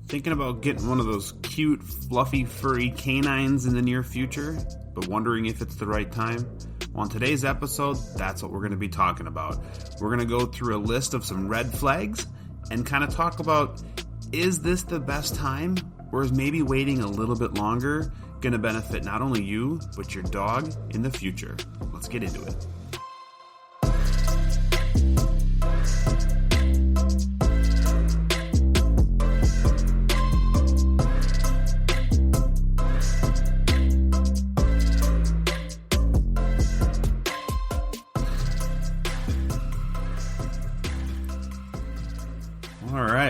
Thinking about getting one of those cute, fluffy, furry canines in the near future, but wondering if it's the right time? Well, on today's episode, that's what we're going to be talking about. We're going to go through a list of some red flags and kind of talk about, is this the best time? Or is maybe waiting a little bit longer going to benefit not only you, but your dog in the future? Let's get into it.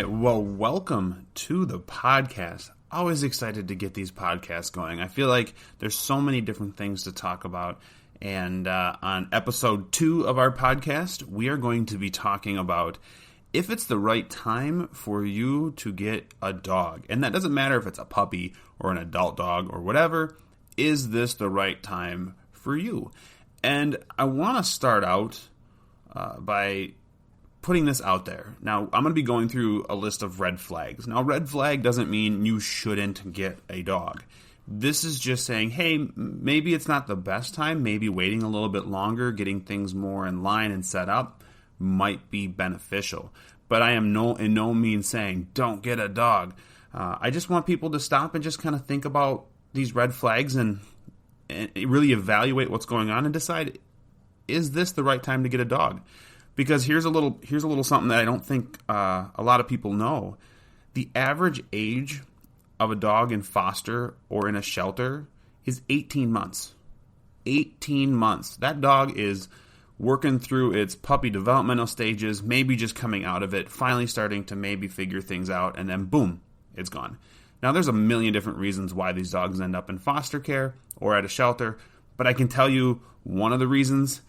Well, welcome to the podcast. Always excited to get these podcasts going. I feel like there's so many different things to talk about. And on episode 2 of our podcast, we are going to be talking about if it's the right time for you to get a dog. And that doesn't matter if it's a puppy or an adult dog or whatever. Is this the right time for you? And I want to start out by putting this out there. Now, I'm going to be going through a list of red flags. Now, red flag doesn't mean you shouldn't get a dog. This is just saying, hey, maybe it's not the best time. Maybe waiting a little bit longer, getting things more in line and set up might be beneficial. But I am in no means saying, don't get a dog. I just want people to stop and just kind of think about these red flags and really evaluate what's going on and decide, is this the right time to get a dog? Because here's a little something that I don't think a lot of people know. The average age of a dog in foster or in a shelter is 18 months. 18 months. That dog is working through its puppy developmental stages, maybe just coming out of it, finally starting to maybe figure things out, and then boom, it's gone. Now, there's a million different reasons why these dogs end up in foster care or at a shelter, but I can tell you one of the reasons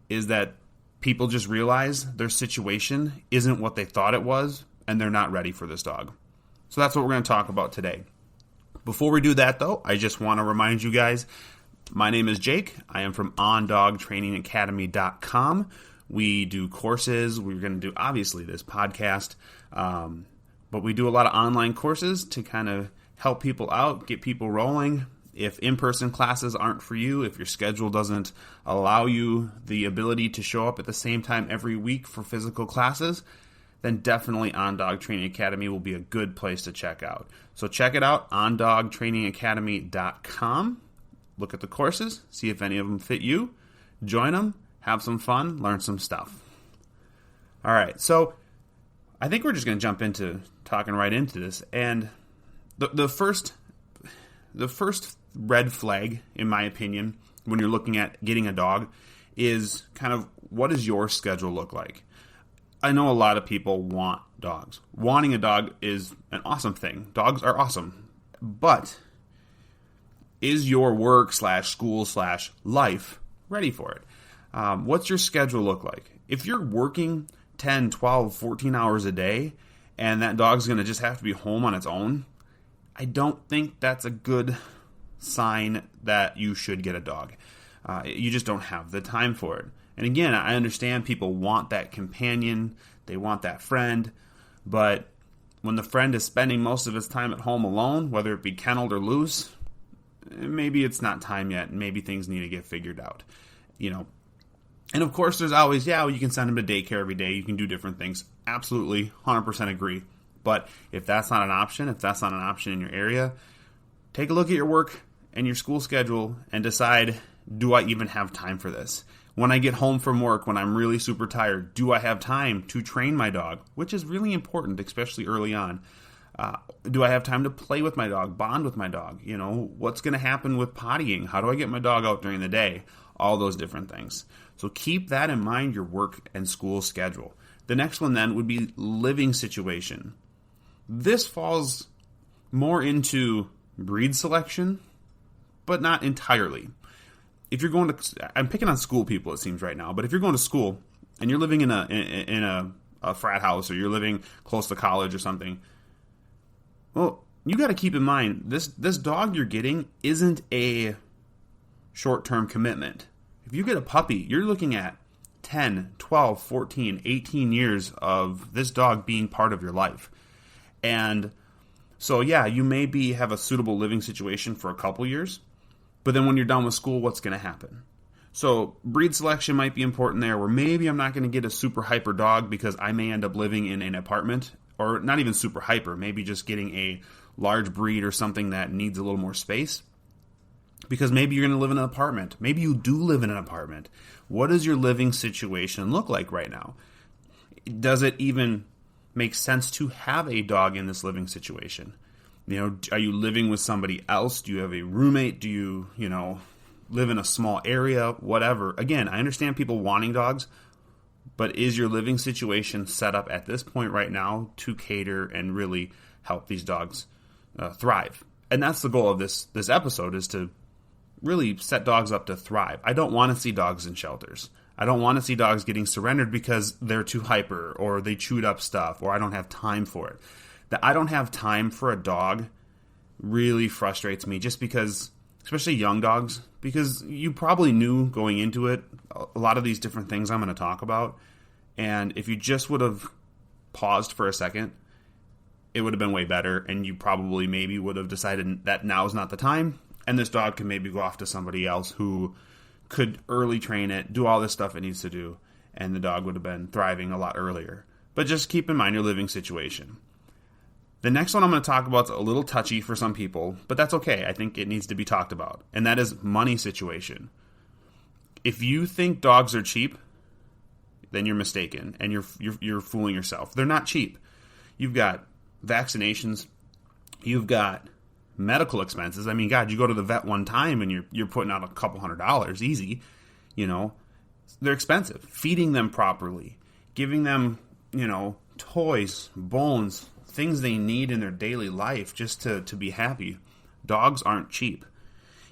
is that people just realize their situation isn't what they thought it was, and they're not ready for this dog. So that's what we're going to talk about today. Before we do that, though, I just want to remind you guys, my name is Jake. I am from ondogtrainingacademy.com. We do courses. We're going to do, obviously, this podcast, but we do a lot of online courses to kind of help people out, get people rolling. If in-person classes aren't for you, if your schedule doesn't allow you the ability to show up at the same time every week for physical classes, then definitely On Dog Training Academy will be a good place to check out. So check it out, ondogtrainingacademy.com. Look at the courses, see if any of them fit you. Join them, have some fun, learn some stuff. All right, so I think we're just going to jump into talking right into this. And the first red flag, in my opinion, when you're looking at getting a dog is kind of, what does your schedule look like? I know a lot of people want dogs. Wanting a dog is an awesome thing. Dogs are awesome. But is your work / school / life ready for it? What's your schedule look like? If you're working 10, 12, 14 hours a day and that dog's going to just have to be home on its own, I don't think that's a good sign that you should get a dog. You just don't have the time for it. And again, I understand people want that companion, they want that friend, but when the friend is spending most of his time at home alone, whether it be kenneled or loose, maybe it's not time yet, and maybe things need to get figured out. And of course, there's always, you can send him to daycare every day, you can do different things. Absolutely, 100% agree. But if that's not an option, in your area, take a look at your work and your school schedule and decide, do I even have time for this? When I get home from work, when I'm really super tired, do I have time to train my dog? Which is really important, especially early on. Do I have time to play with my dog, bond with my dog? What's going to happen with pottying? How do I get my dog out during the day? All those different things. So keep that in mind, your work and school schedule. The next one then would be living situation. This falls more into breed selection, but not entirely. If you're going to, I'm picking on school people, it seems right now, but if you're going to school and you're living in a frat house or you're living close to college or something, well, you got to keep in mind this dog you're getting isn't a short-term commitment. If you get a puppy, you're looking at 10, 12, 14, 18 years of this dog being part of your life. And So yeah, you maybe have a suitable living situation for a couple years, but then when you're done with school, what's going to happen? So breed selection might be important there, where maybe I'm not going to get a super hyper dog because I may end up living in an apartment, or not even super hyper, maybe just getting a large breed or something that needs a little more space. Because maybe you're going to live in an apartment. Maybe you do live in an apartment. What does your living situation look like right now? Does it even make sense to have a dog in this living situation? Are you living with somebody else? Do you have a roommate? Do you, live in a small area? Whatever. Again, I understand people wanting dogs, but is your living situation set up at this point right now to cater and really help these dogs thrive? And that's the goal of this episode, is to really set dogs up to thrive. I don't want to see dogs in shelters. I don't want to see dogs getting surrendered because they're too hyper or they chewed up stuff or I don't have time for it. That I don't have time for a dog really frustrates me, just because, especially young dogs, because you probably knew going into it a lot of these different things I'm going to talk about. And if you just would have paused for a second, it would have been way better. And you probably maybe would have decided that now is not the time. And this dog can maybe go off to somebody else who could early train it, do all this stuff it needs to do, and the dog would have been thriving a lot earlier. But just keep in mind your living situation. The next one I'm going to talk about is a little touchy for some people, but that's okay. I think it needs to be talked about, and that is money situation. If you think dogs are cheap, then you're mistaken, and you're fooling yourself. They're not cheap. You've got vaccinations, you've got medical expenses. I mean, God, you go to the vet one time and you're putting out $200 easy. They're expensive. Feeding them properly, giving them, toys, bones, things they need in their daily life just to be happy. Dogs aren't cheap.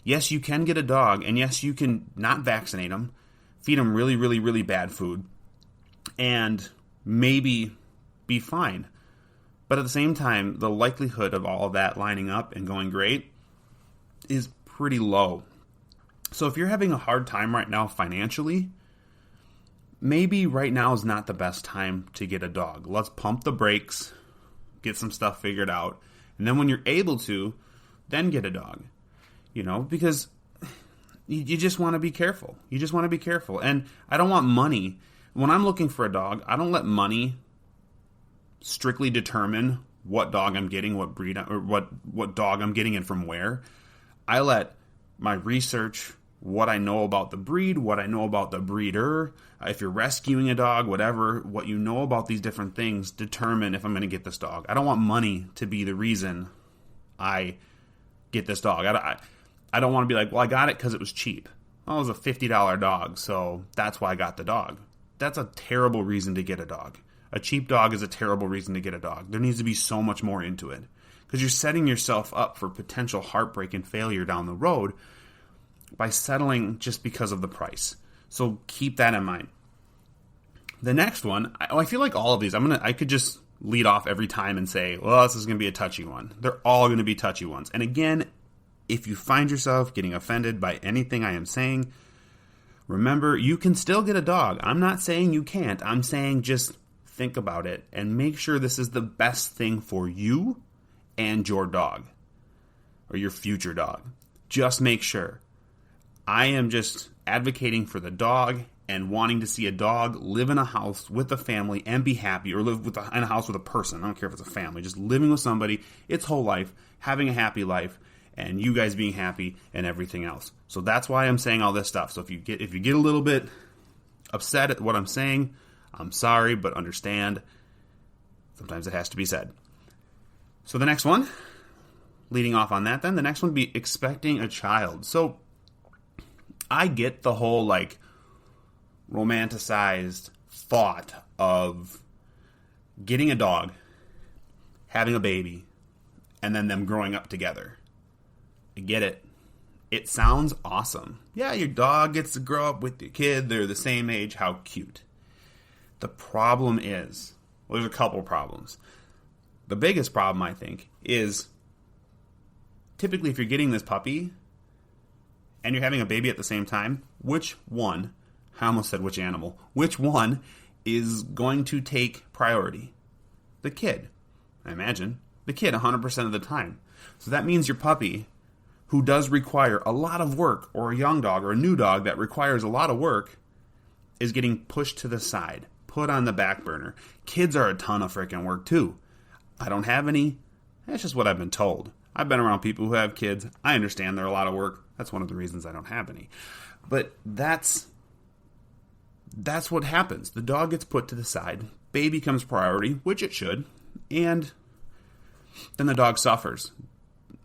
Yes, you can get a dog, and yes, you can not vaccinate them, feed them really, really, really bad food, and maybe be fine. But at the same time, the likelihood of all of that lining up and going great is pretty low. So if you're having a hard time right now financially, maybe right now is not the best time to get a dog. Let's pump the brakes, get some stuff figured out, and then when you're able to, then get a dog. Because you just want to be careful. You just want to be careful. And I don't want money. When I'm looking for a dog, I don't let money strictly determine what dog I'm getting, what breed, or what dog I'm getting and from where. I let my research, what I know about the breed, what I know about the breeder, if you're rescuing a dog, whatever, what you know about these different things determine if I'm going to get this dog. I don't want money to be the reason I get this dog. I don't want to be like, well, I got it because it was cheap. Well, it was a $50 dog, so that's why I got the dog. That's a terrible reason to get a dog. A cheap dog is a terrible reason to get a dog. There needs to be so much more into it, because you're setting yourself up for potential heartbreak and failure down the road by settling just because of the price. So keep that in mind. The next one, I feel like all of these, I could just lead off every time and say, well, this is going to be a touchy one. They're all going to be touchy ones. And again, if you find yourself getting offended by anything I am saying, remember, you can still get a dog. I'm not saying you can't. I'm saying just think about it and make sure this is the best thing for you and your dog, or your future dog. Just make sure. I am just advocating for the dog and wanting to see a dog live in a house with a family and be happy, or live in a house with a person. I don't care if it's a family. Just living with somebody its whole life, having a happy life, and you guys being happy and everything else. So that's why I'm saying all this stuff. So if you get a little bit upset at what I'm saying, I'm sorry, but understand. Sometimes it has to be said. So the next one, leading off on that then, the next one would be expecting a child. So I get the whole romanticized thought of getting a dog, having a baby, and then them growing up together. I get it. It sounds awesome. Yeah, your dog gets to grow up with your kid. They're the same age. How cute. The problem is, well, there's a couple problems. The biggest problem, I think, is typically if you're getting this puppy and you're having a baby at the same time, which one, I almost said which animal, which one is going to take priority? The kid, I imagine. the kid 100% of the time. So that means your puppy, who does require a lot of work, or a young dog or a new dog that requires a lot of work, is getting pushed to the side, put on the back burner. Kids are a ton of freaking work too. I don't have any. That's just what I've been told. I've been around people who have kids. I understand they're a lot of work. That's one of the reasons I don't have any. But that's what happens. The dog gets put to the side. Baby becomes priority, which it should. And then the dog suffers.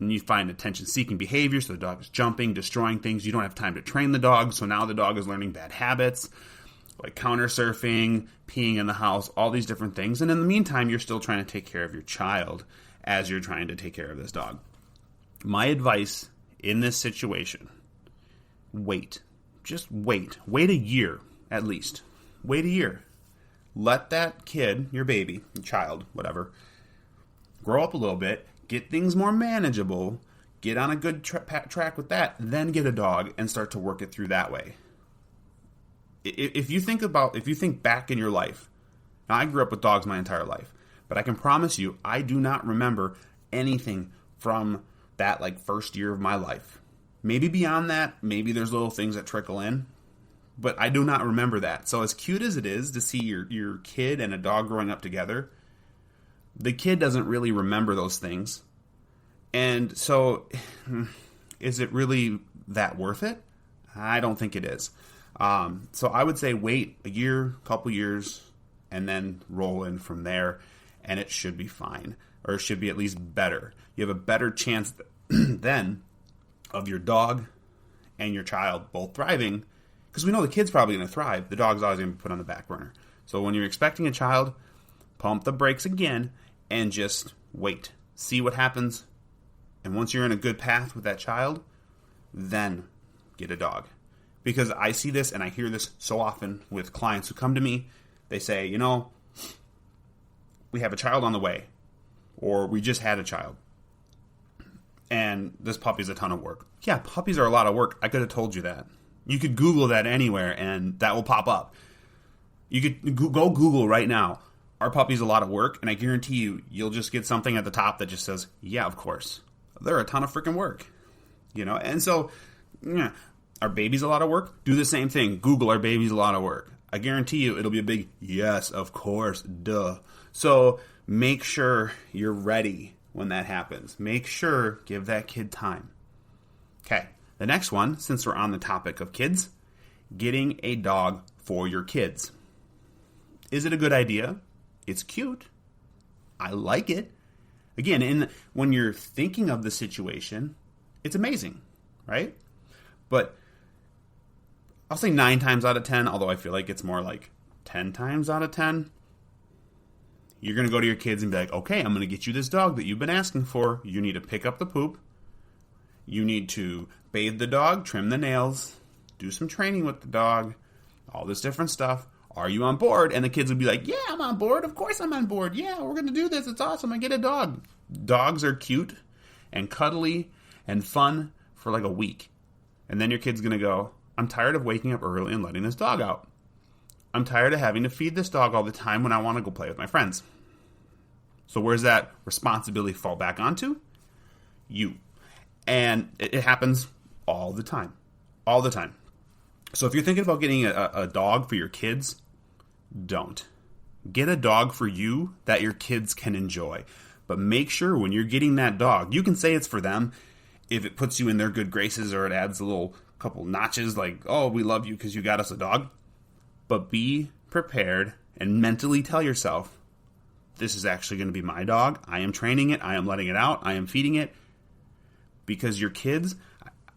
And you find attention-seeking behavior, so the dog is jumping, destroying things. You don't have time to train the dog, so now the dog is learning bad habits, like counter surfing, peeing in the house, all these different things. And in the meantime, you're still trying to take care of your child as you're trying to take care of this dog. My advice in this situation, wait. Just wait. Wait a year, at least. Wait a year. Let that kid, your baby, your child, whatever, grow up a little bit, get things more manageable, get on a good track with that, then get a dog and start to work it through that way. If you think back in your life, now I grew up with dogs my entire life, but I can promise you, I do not remember anything from that first year of my life. Maybe beyond that, maybe there's little things that trickle in, but I do not remember that. So as cute as it is to see your kid and a dog growing up together, the kid doesn't really remember those things. And so, is it really that worth it? I don't think it is. So I would say wait a year, couple years, and then roll in from there, and it should be fine, or it should be at least better. You have a better chance then of your dog and your child both thriving, because we know the kid's probably going to thrive. The dog's always going to be put on the back burner. So when you're expecting a child, pump the brakes again and just wait. See what happens. And once you're in a good path with that child, then get a dog. Because I see this and I hear this so often with clients who come to me. They say, we have a child on the way, or we just had a child, and this puppy's a ton of work. Yeah, puppies are a lot of work. I could have told you that. You could Google that anywhere, and that will pop up. You could go Google right now, are puppies a lot of work? And I guarantee you'll just get something at the top that just says, yeah, of course. They're a ton of freaking work. And so, are babies a lot of work? Do the same thing. Google, are babies a lot of work? I guarantee you it'll be a big, yes, of course, duh. So make sure you're ready when that happens. Make sure, give that kid time. Okay, the next one, since we're on the topic of kids, getting a dog for your kids. Is it a good idea? It's cute. I like it. Again, when you're thinking of the situation, it's amazing, right? But I'll say 9 times out of 10, although I feel like it's more like 10 times out of 10, you're going to go to your kids and be like, okay, I'm going to get you this dog that you've been asking for. You need to pick up the poop. You need to bathe the dog, trim the nails, do some training with the dog, all this different stuff. Are you on board? And the kids would be like, yeah, I'm on board. Of course I'm on board. Yeah, we're going to do this. It's awesome. I get a dog. Dogs are cute and cuddly and fun for like a week. And then your kid's going to go, I'm tired of waking up early and letting this dog out. I'm tired of having to feed this dog all the time when I want to go play with my friends. So where's that responsibility fall back onto? You. And it happens all the time. All the time. So if you're thinking about getting a dog for your kids, don't. Get a dog for you that your kids can enjoy. But make sure when you're getting that dog, you can say it's for them if it puts you in their good graces or it adds a little couple notches like, oh, we love you because you got us a dog. But be prepared and mentally tell yourself, this is actually going to be my dog. I am training it. I am letting it out. I am feeding it. Because your kids,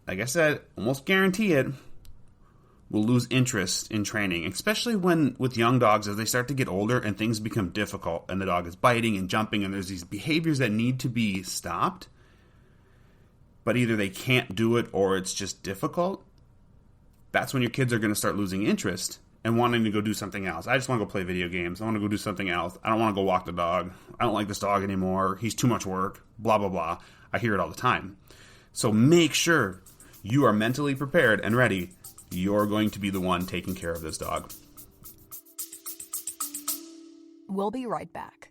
like I said, almost guarantee it, will lose interest in training, especially with young dogs as they start to get older and things become difficult and the dog is biting and jumping and there's these behaviors that need to be stopped, but either they can't do it or it's just difficult. That's when your kids are going to start losing interest and wanting to go do something else. I just want to go play video games. I want to go do something else. I don't want to go walk the dog. I don't like this dog anymore. He's too much work. Blah, blah, blah. I hear it all the time. So make sure you are mentally prepared and ready. You're going to be the one taking care of this dog. We'll be right back.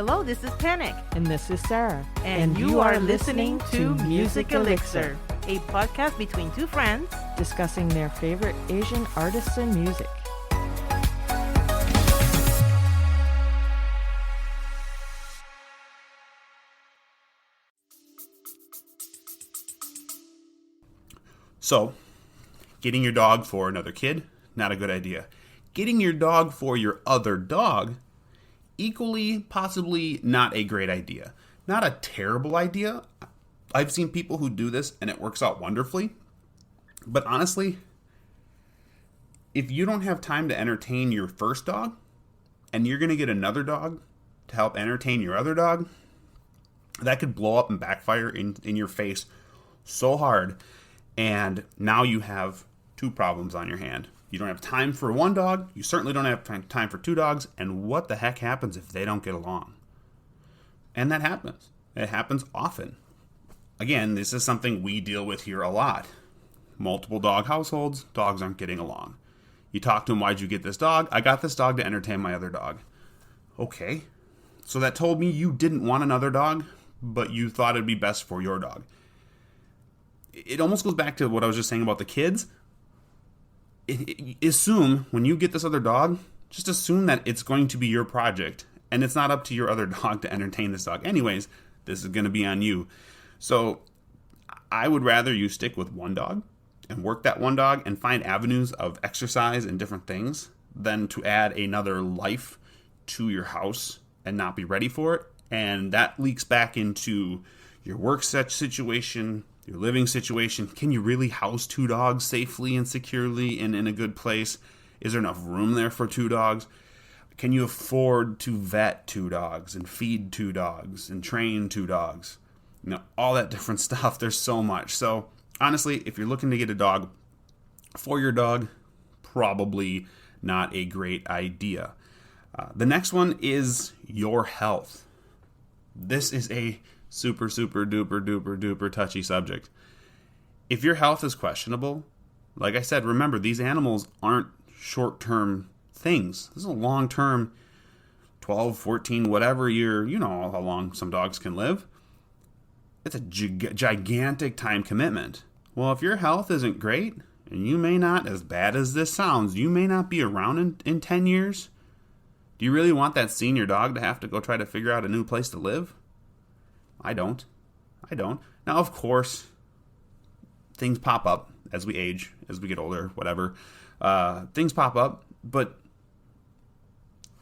Hello, this is Panic. And this is Sarah. And you are listening to Music Elixir, a podcast between two friends discussing their favorite Asian artists and music. So, getting your dog for another kid, not a good idea. Getting your dog for your other dog, equally, possibly not a great idea. Not a terrible idea. I've seen people who do this and it works out wonderfully. But honestly, if you don't have time to entertain your first dog, and you're going to get another dog to help entertain your other dog, that could blow up and backfire in your face so hard. And now you have two problems on your hand. You don't have time for one dog. You certainly don't have time for two dogs. And what the heck happens if they don't get along? And that happens. It happens often. Again, this is something we deal with here a lot. Multiple dog households, dogs aren't getting along. You talk to them, why'd you get this dog? I got this dog to entertain my other dog. Okay. So that told me you didn't want another dog, but you thought it'd be best for your dog. It almost goes back to what I was just saying about the kids. Assume when you get this other dog, just assume that it's going to be your project and it's not up to your other dog to entertain this dog. Anyways, this is going to be on you. So I would rather you stick with one dog and work that one dog and find avenues of exercise and different things than to add another life to your house and not be ready for it. And that leaks back into your work situation, your living situation. Can you really house two dogs safely and securely and in a good place? Is there enough room there for two dogs? Can you afford to vet two dogs and feed two dogs and train two dogs? You know, all that different stuff. There's so much. So honestly, if you're looking to get a dog for your dog, probably not a great idea. The next one is your health. This is a super duper touchy subject. If your health is questionable, like I said, remember, these animals aren't short-term things. This is a long-term, 12, 14, whatever year, you know how long some dogs can live. It's a gigantic time commitment. Well, if your health isn't great, and you may not, as bad as this sounds, you may not be around in 10 years, do you really want that senior dog to have to go try to figure out a new place to live? I don't. Now, of course, things pop up as we age, as we get older, whatever. Things pop up, but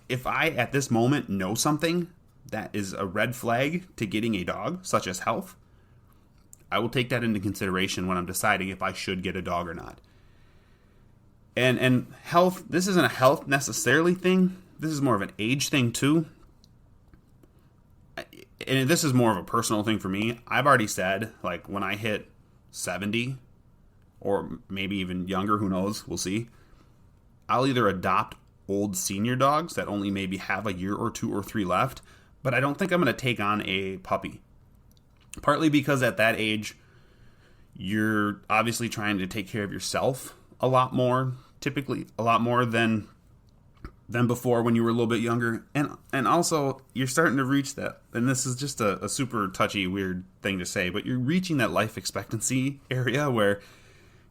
if I, at this moment, know something that is a red flag to getting a dog, such as health, I will take that into consideration when I'm deciding if I should get a dog or not. And health, this isn't a health necessarily thing. This is more of an age thing too. And this is more of a personal thing for me. I've already said, like, when I hit 70, or maybe even younger, who knows, we'll see, I'll either adopt old senior dogs that only maybe have a year or 2 or 3 left, but I don't think I'm going to take on a puppy. Partly because at that age, you're obviously trying to take care of yourself a lot more, typically a lot more than before when you were a little bit younger. And also, you're starting to reach that, and this is just a super touchy, weird thing to say, but you're reaching that life expectancy area where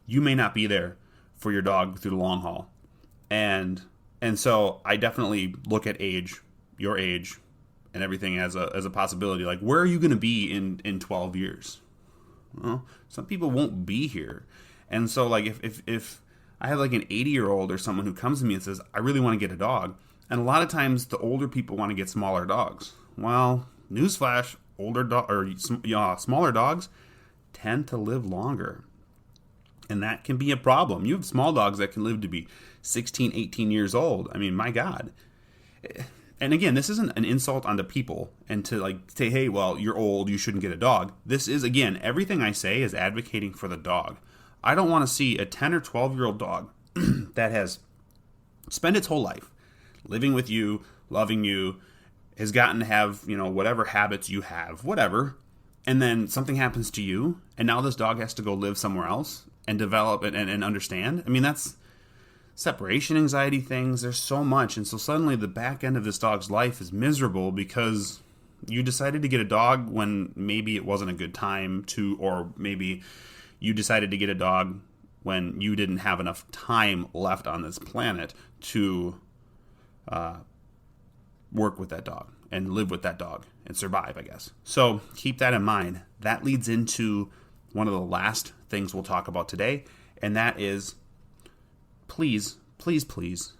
you may not be there for your dog through the long haul. And so I definitely look at age, your age, and everything as a possibility. Like, where are you going to be in 12 years? Well, some people won't be here. And so, like, if I have like an 80-year-old or someone who comes to me and says, I really want to get a dog, and a lot of times the older people want to get smaller dogs. Well, newsflash, smaller dogs tend to live longer. And that can be a problem. You have small dogs that can live to be 16, 18 years old. I mean, my God. And again, this isn't an insult on the people and to like say, hey, well, you're old, you shouldn't get a dog. This is, again, everything I say is advocating for the dog. I don't want to see a 10 or 12-year-old dog that has spent its whole life living with you, loving you, has gotten to have, you know, whatever habits you have, whatever, and then something happens to you, and now this dog has to go live somewhere else and develop and understand. I mean, that's separation anxiety things. There's so much. And so suddenly the back end of this dog's life is miserable because You decided to get a dog when maybe it wasn't a good time to, or maybe you decided to get a dog when you didn't have enough time left on this planet to work with that dog and live with that dog and survive, I guess. So keep that in mind. That leads into one of the last things we'll talk about today, and that is please, please, please,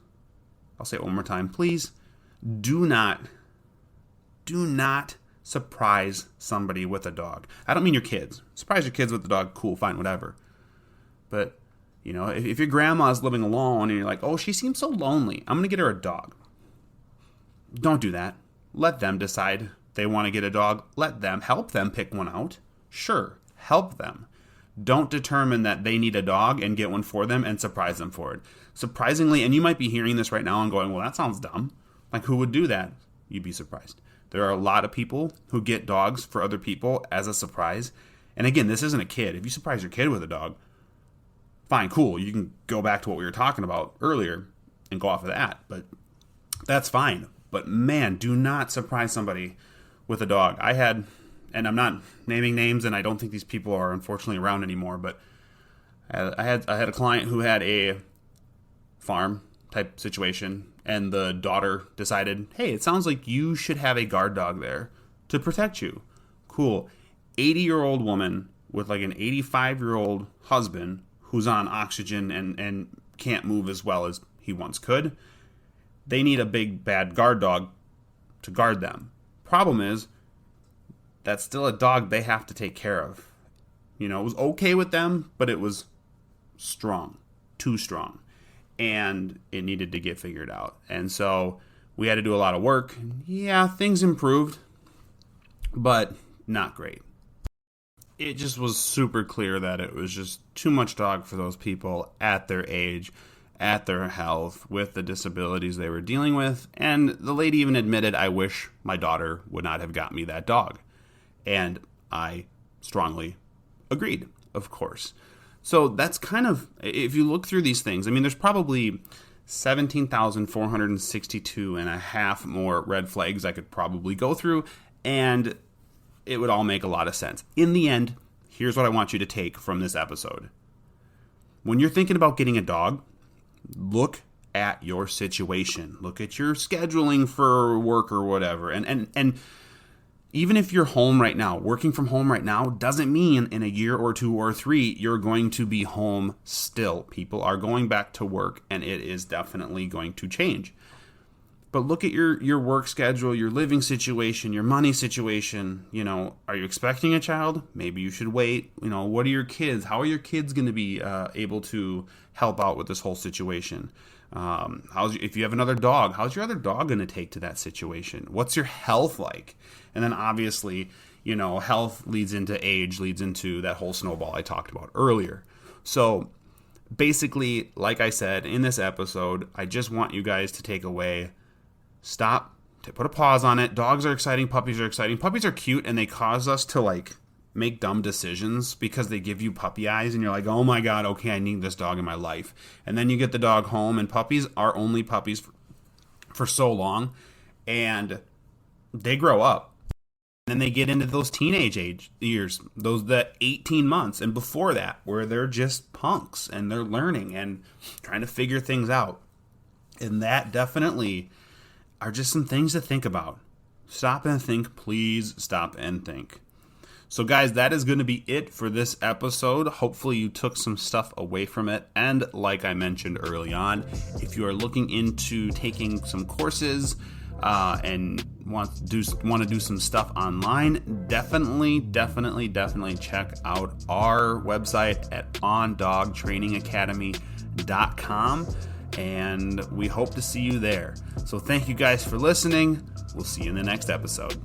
I'll say it one more time, please do not surprise somebody with a dog. I don't mean your kids. Surprise your kids with the dog, cool, fine, whatever. But, you know, if your grandma's living alone and you're like, oh, she seems so lonely, I'm going to get her a dog. Don't do that. Let them decide they want to get a dog. Let them, help them pick one out. Sure, help them. Don't determine that they need a dog and get one for them and surprise them for it. Surprisingly, and you might be hearing this right now and going, well, that sounds dumb. Like, who would do that? You'd be surprised. There are a lot of people who get dogs for other people as a surprise. And again, this isn't a kid. If you surprise your kid with a dog, fine, cool. You can go back to what we were talking about earlier and go off of that. But that's fine. But man, do not surprise somebody with a dog. I had, and I'm not naming names, and I don't think these people are unfortunately around anymore, but I had a client who had a farm type situation, and the daughter decided, hey, it sounds like you should have a guard dog there to protect you. Cool. 80-year-old woman with like an 85-year-old husband who's on oxygen and can't move as well as he once could. They need a big, bad guard dog to guard them. Problem is, that's still a dog they have to take care of. You know, it was okay with them, but it was strong, too strong. And it needed to get figured out. And so we had to do a lot of work. Yeah, things improved, but not great. It just was super clear that it was just too much dog for those people at their age, at their health, with the disabilities they were dealing with. And the lady even admitted, I wish my daughter would not have got me that dog. And I strongly agreed, of course. So that's kind of, if you look through these things, I mean, there's probably 17,462 and a half more red flags I could probably go through, and it would all make a lot of sense. In the end, here's what I want you to take from this episode. When you're thinking about getting a dog, look at your situation. Look at your scheduling for work or whatever. And even if you're home right now, working from home right now, doesn't mean in a year or 2 or 3 you're going to be home still. People are going back to work, and it is definitely going to change. But look at your work schedule, your living situation, your money situation. You know, are you expecting a child? Maybe you should wait. You know, what are your kids? How are your kids going to be able to help out with this whole situation? If you have another dog, how's your other dog going to take to that situation? What's your health like? And then obviously, you know, health leads into age, leads into that whole snowball I talked about earlier. So basically, like I said in this episode, I just want you guys to take away, stop, to put a pause on it. Dogs are exciting. Puppies are exciting. Puppies are cute, and they cause us to like make dumb decisions because they give you puppy eyes, and you're like, oh my God, okay, I need this dog in my life. And then you get the dog home, and puppies are only puppies for so long, and they grow up. And then they get into those teenage age years, the 18 months and before that, where they're just punks and they're learning and trying to figure things out. And that definitely are just some things to think about. Stop and think, please stop and think. So guys, that is going to be it for this episode. Hopefully you took some stuff away from it. And like I mentioned early on, if you are looking into taking some courses and want to do some stuff online, definitely check out our website at ondogtrainingacademy.com, and we hope to see you there. So thank you guys for listening. We'll see you in the next episode.